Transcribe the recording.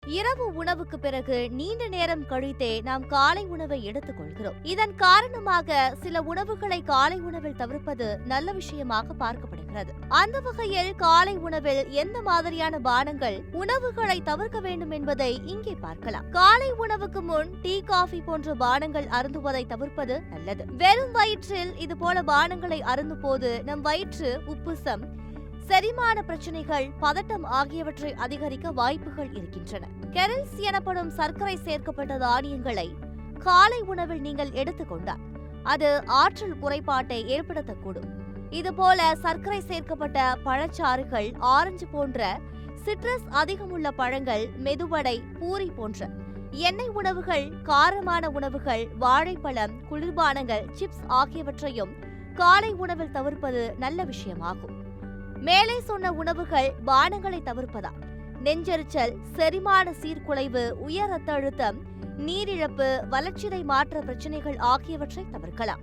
இரவு உணவுக்கு பிறகு நீண்ட நேரம் கழித்தே நாம் காலை உணவை எடுத்துக் கொள்கிறோம். இதன் காரணமாக சில உணவுகளை காலை உணவில் தவிர்ப்பது நல்ல விஷயமாக பார்க்கப்படுகிறது. அந்த வகையில் காலை உணவில் எந்த மாதிரியான பானங்கள் உணவுகளை தவிர்க்க வேண்டும் என்பதை இங்கே பார்க்கலாம். காலை உணவுக்கு முன் டீ, காஃபி போன்ற பானங்கள் அருந்துவதை தவிர்ப்பது நல்லது. வெறும் வயிற்றில் இதுபோல பானங்களை அருந்தும் போது நம் வயிற்று உப்புசம், செரிமான பிரச்சனைகள், பதட்டம் ஆகியவற்றை அதிகரிக்க வாய்ப்புகள் இருக்கின்றன. கெரில்ஸ் எனப்படும் சர்க்கரை சேர்க்கப்பட்ட தானியங்களை காலை உணவில் நீங்கள் எடுத்துக்கொண்டால் அது ஆற்றல் குறைபாட்டை ஏற்படுத்தக்கூடும். இதுபோல சர்க்கரை சேர்க்கப்பட்ட பழச்சாறுகள், ஆரஞ்சு போன்ற சிட்ரஸ் அதிகமுள்ள பழங்கள், மெதுவடை, பூரி போன்ற எண்ணெய் உணவுகள், காரமான உணவுகள், வாழைப்பழம், குளிர்பானங்கள், சிப்ஸ் ஆகியவற்றையும் காலை உணவில் தவிர்ப்பது நல்ல விஷயமாகும். மேலே சொன்ன உணவுகள், பானங்களை தவிர்ப்பதால் நெஞ்செரிச்சல், செரிமான சீர்குலைவு, உயர் இரத்த அழுத்தம், நீரிழப்பு, வளர்ச்சிதை மாற்ற பிரச்சனைகள் ஆகியவற்றை தவிர்க்கலாம்.